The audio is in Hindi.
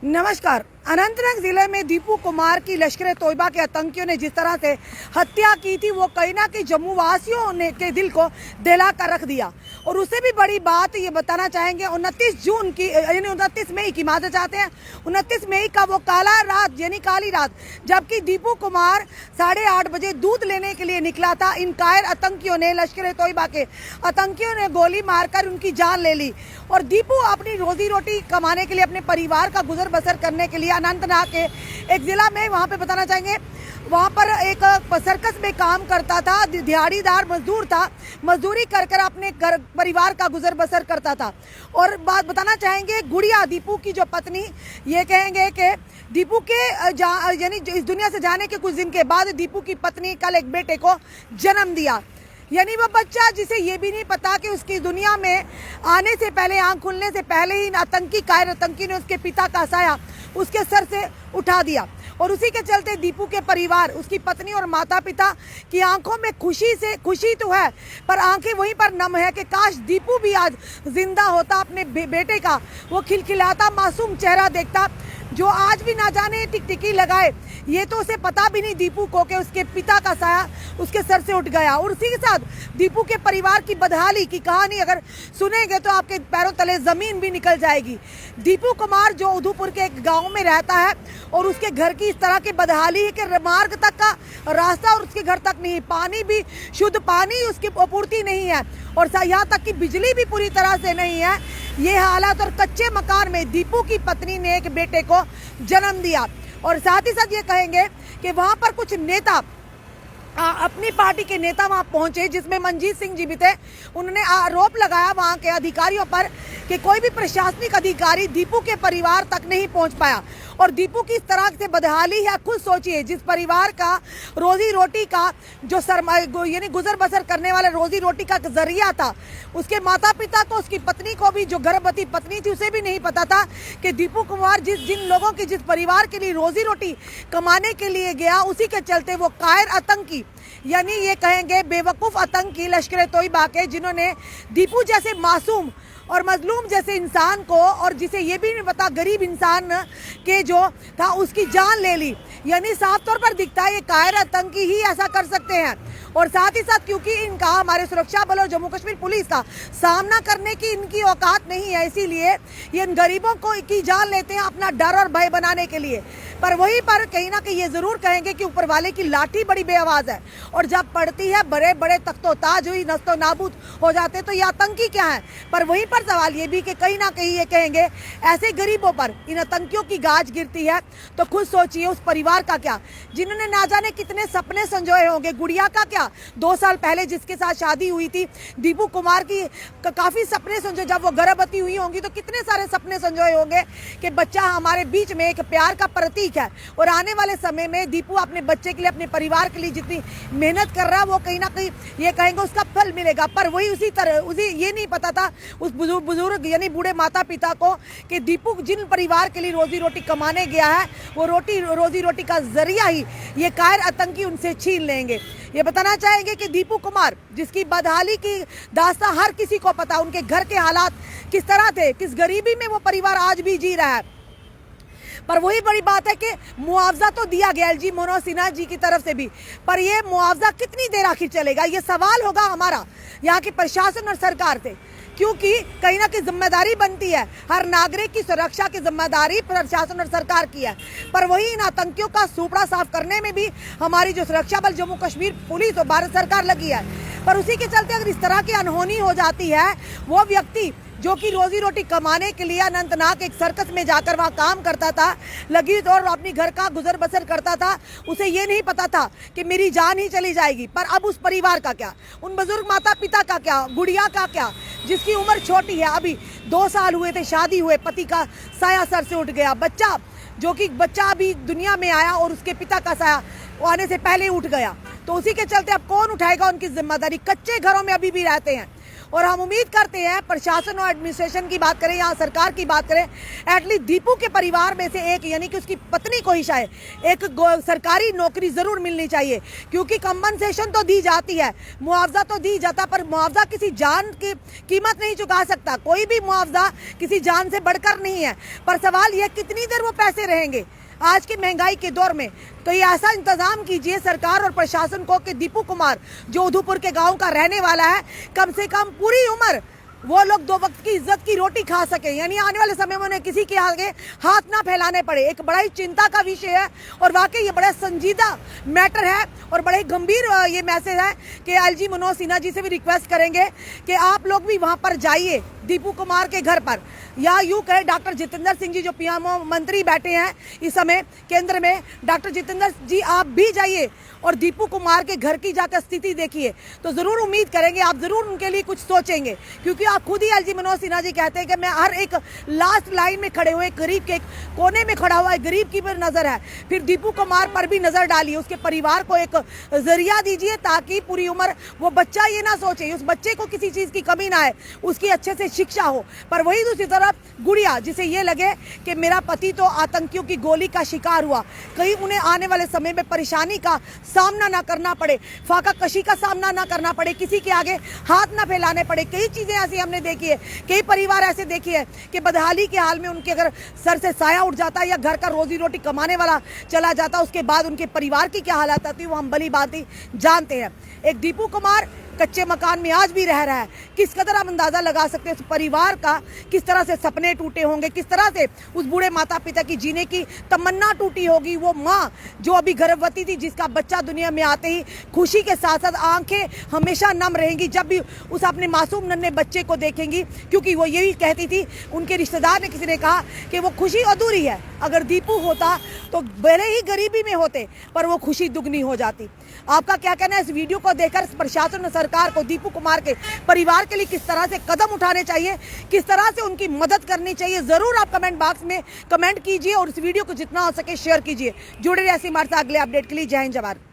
नमस्कार। अनंतनाग जिले में दीपू कुमार की लश्कर तोयबा के आतंकियों ने जिस तरह से हत्या की थी वो कहीं ना कहीं जम्मू वासियों ने के दिल को दहला कर रख दिया। और उससे भी बड़ी बात ये बताना चाहेंगे 29 जून की यानी 29 मई की मानना चाहते हैं 29 मई का वो काला रात यानी काली रात, जबकि दीपू कुमार 8:30 बजे दूध लेने के लिए निकला था। इन कायर आतंकियों ने लश्कर तोयबा के आतंकियों ने गोली मारकर उनकी जान ले ली। और दीपू अपनी रोजी रोटी कमाने के लिए अपने परिवार का गुजर बसर करने के लिए अनंतनाग के एक जिला में वहाँ पे बताना चाहेंगे वहाँ पर एक सर्कस में काम करता था, दिहाड़ीदार मजदूर था, मजदूरी कर कर अपने घर परिवार का गुजर बसर करता था। और बात बताना चाहेंगे गुड़िया दीपू की जो पत्नी, ये कहेंगे कि दीपू के यानी इस दुनिया से जाने के कुछ दिन के बाद दीपू की पत्नी कल एक बेटे को जन्म दिया। यानी वो बच्चा जिसे ये भी नहीं पता कि उसकी दुनिया में आने से पहले, आंख खुलने से पहले ही कायर आतंकी ने उसके पिता का साया उसके सर से उठा दिया। और उसी के चलते दीपू के परिवार, उसकी पत्नी और माता पिता की आंखों में खुशी तो है, पर आंखें वहीं पर नम है कि काश दीपू भी आज जिंदा होता, अपने बेटे का वो खिलखिलाता मासूम चेहरा देखता, जो आज भी ना जाने टिकटिकी लगाए। ये तो उसे पता भी नहीं दीपू को कि उसके पिता का साया उसके सर से उठ गया। और उसी के साथ दीपू के परिवार की बदहाली की कहानी अगर सुनेंगे तो आपके पैरों तले जमीन भी निकल जाएगी। दीपू कुमार जो उधमपुर के एक गांव में रहता है और उसके घर की इस तरह की बदहाली है कि मार्ग तक का रास्ता और उसके घर तक नहीं, पानी भी शुद्ध पानी उसकी आपूर्ति नहीं है, और यहाँ तक कि बिजली भी पूरी तरह से नहीं है। ये हालात और कच्चे मकान में दीपू की पत्नी ने एक बेटे को जन्म दिया। और साथ ही साथ ये कहेंगे कि वहां पर कुछ नेता, अपनी पार्टी के नेता वहां पहुंचे, जिसमें मनजीत सिंह जी भी थे। उन्होंने आरोप लगाया वहां के अधिकारियों पर कि कोई भी प्रशासनिक अधिकारी दीपू के परिवार तक नहीं पहुंच पाया। और दीपू की इस तरह से बदहाली है, खुद सोचिए, जिस परिवार का रोजी रोटी का जो यानी गुजर बसर करने वाले रोजी रोटी का जरिया था, उसके माता पिता को, उसकी पत्नी को भी, जो गर्भवती पत्नी थी उसे भी नहीं पता था कि दीपू कुमार जिन लोगों की, जिस परिवार के लिए रोजी रोटी कमाने के लिए गया, उसी के चलते वो कायर आतंकी यानी ये कहेंगे बेवकूफ आतंकी लश्कर तोयबा के, जिन्होंने दीपू जैसे मासूम और मजलूम जैसे इंसान को, और जिसे ये भी नहीं पता गरीब इंसान के जो था, उसकी जान ले ली। यानी साफ तौर पर दिखता है ये कायर आतंकी ही ऐसा कर सकते हैं। और साथ ही साथ क्योंकि इनका हमारे सुरक्षा बलों, जम्मू कश्मीर पुलिस का सामना करने की इनकी औकात नहीं है, इसीलिए ये इन गरीबों को की जान लेते हैं अपना डर और भय बनाने के लिए। पर वहीं पर कहीं ना कहीं ये जरूर कहेंगे कि ऊपर वाले की लाठी बड़ी बेआवाज है, और जब पड़ती है बड़े बड़े तख्तो ताज हुई नस्तो नाबूद हो जाते, तो ये आतंकी क्या है। पर वहीं पर सवाल ये भी कि कहीं ना कहीं ये कहेंगे ऐसे गरीबों पर इन आतंकियों की गाज गिरती है, तो खुद सोचिए उस परिवार का क्या, जिन्होंने ना जाने कितने सपने संजोए होंगे। गुड़िया का क्या, 2 साल पहले जिसके साथ शादी हुई थी दीपू कुमार की, काफी सपने संजोए, जब वो गर्भवती हुई होंगी तो कितने सारे सपने संजोए होंगे कि बच्चा हमारे बीच में एक प्यार का प्रतीक है। और आने वाले समय में दीपू अपने बच्चे के लिए, अपने परिवार के लिए जितनी मेहनत कर रहा है, वो कहीं ना कहीं ये कहेंगे उसका फल मिलेगा। पर वही उसी तरह उसे ये नहीं पता था उस बुजुर्ग यानी बूढ़े माता पिता को कि दीपू जिन परिवार के लिए रोजी रोटी कमाने गया है, वो रोजी रोटी का जरिया ही ये कायर आतंकी उनसे छीन लेंगे। ये बताना चाहेंगे कि दीपू कुमार, जिसकी बदहाली की दास्तां हर किसी को पता, उनके घर के हालात किस तरह थे, किस गरीबी में वो परिवार आज भी जी रहा है। पर वही बड़ी बात है कि मुआवजा तो दिया गया एलजी मनोज सिन्हा जी की तरफ से भी, पर ये मुआवजा कितनी देर आखिर चलेगा, ये सवाल होगा हमारा यहाँ के प्रशासन और सरकार से। क्योंकि कहीं ना कहीं जिम्मेदारी बनती है, हर नागरिक की सुरक्षा की जिम्मेदारी प्रशासन और सरकार की है। पर वही इन आतंकियों का सूपड़ा साफ करने में भी हमारी जो सुरक्षा बल, जम्मू कश्मीर पुलिस और भारत सरकार लगी है। पर उसी के चलते अगर इस तरह की अनहोनी हो जाती है, वो व्यक्ति जो कि रोजी रोटी कमाने के लिए अनंतनाग एक सर्कस में जाकर वहाँ काम करता था, लगी और अपनी घर का गुजर बसर करता था, उसे ये नहीं पता था कि मेरी जान ही चली जाएगी। पर अब उस परिवार का क्या, उन बुजुर्ग माता पिता का क्या, गुड़िया का क्या, जिसकी उम्र छोटी है, अभी 2 साल हुए थे शादी हुए, पति का साया सर से उठ गया, बच्चा जो कि बच्चा अभी दुनिया में आया और उसके पिता का साया आने से पहले उठ गया, तो उसी के चलते अब कौन उठाएगा उनकी जिम्मेदारी। कच्चे घरों में अभी भी रहते हैं और हम उम्मीद करते हैं प्रशासन और एडमिनिस्ट्रेशन की बात करें या सरकार की बात करें, एटलीस्ट दीपू के परिवार में से एक यानी कि उसकी पत्नी को ही शायद एक सरकारी नौकरी जरूर मिलनी चाहिए, क्योंकि कंपनसेशन तो दी जाती है, मुआवजा तो दी जाता, पर मुआवजा किसी जान की कीमत नहीं चुका सकता। कोई भी मुआवजा किसी जान से बढ़कर नहीं है। पर सवाल यह कितनी देर वो पैसे रहेंगे आज की महंगाई के दौर में। तो ये ऐसा इंतजाम कीजिए सरकार और प्रशासन को कि दीपू कुमार जो उधमपुर के गांव का रहने वाला है, कम से कम पूरी उम्र वो लोग 2 वक्त की इज्जत की रोटी खा सके, यानी आने वाले समय में उन्हें किसी के आगे हाथ ना फैलाने पड़े। एक बड़ा ही चिंता का विषय है और वाकई ये बड़ा संजीदा मैटर है और बड़े गंभीर ये मैसेज है कि एलजी मनोज सिन्हा जी से भी रिक्वेस्ट करेंगे कि आप लोग भी वहां पर जाइए दीपू कुमार के घर पर, या यूं कहे डॉक्टर जितेंद्र सिंह जी जो पीएमओ मंत्री बैठे हैं इस समय केंद्र में, डॉक्टर जितेंद्र जी आप भी जाइए और दीपू कुमार के घर की जाकर स्थिति देखिए। तो जरूर उम्मीद करेंगे आप जरूर उनके लिए कुछ सोचेंगे, क्योंकि आप खुद ही एलजी मनोज सिन्हा जी कहते हैं कि मैं हर एक लास्ट लाइन में खड़े हुए गरीब के कोने में खड़ा हुआ है, गरीब की भी नजर है। फिर दीपू कुमार पर भी नजर डालिए, उसके परिवार को एक जरिया दीजिए ताकि पूरी उम्र वो बच्चा ये ना सोचे, उस बच्चे को किसी चीज की कमी ना आए, उसकी अच्छे से शिक्षा हो। पर वही दूसरी तरफ गुड़िया जिसे ये लगे कि मेरा पति तो आतंकियों की गोली का शिकार हुआ, कहीं उन्हें आने वाले समय में परेशानी का सामना ना करना पड़े, फाका कशी का सामना ना करना पड़े, किसी के आगे हाथ ना फैलाने पड़े। कई चीजें ऐसी हमने देखी है, कई परिवार ऐसे देखी है कि बदहाली के हाल में उनके अगर सर से साया उठ जाता है या घर का रोजी रोटी कमाने वाला चला जाता, उसके बाद उनके परिवार की क्या हालत आती है वो हम भली भांति जानते हैं। एक दीपू कुमार कच्चे मकान में आज भी रह रहा है, किस कदर हम अंदाजा लगा सकते हैं उस परिवार का, किस तरह से सपने टूटे होंगे, किस तरह से उस बूढ़े माता पिता की जीने की तमन्ना टूटी होगी। वो माँ जो अभी गर्भवती थी, जिसका बच्चा दुनिया में आते ही खुशी के साथ साथ आंखें हमेशा नम रहेंगी जब भी उस अपने मासूम नन्हे बच्चे को देखेंगी, क्योंकि वो यही कहती थी, उनके रिश्तेदार ने किसी ने कहा कि वो खुशी अधूरी है, अगर दीपू होता तो भले ही गरीबी में होते पर वो खुशी दुगनी हो जाती। आपका क्या कहना है इस वीडियो को देखकर? प्रशासन और सरकार को दीपू कुमार के परिवार के लिए किस तरह से कदम उठाने चाहिए, किस तरह से उनकी मदद करनी चाहिए, जरूर आप कमेंट बॉक्स में कमेंट कीजिए और इस वीडियो को जितना हो सके शेयर कीजिए। जुड़े रहिए ऐसी हमारे साथ अगले अपडेट के लिए। जय हिंद जवाहर।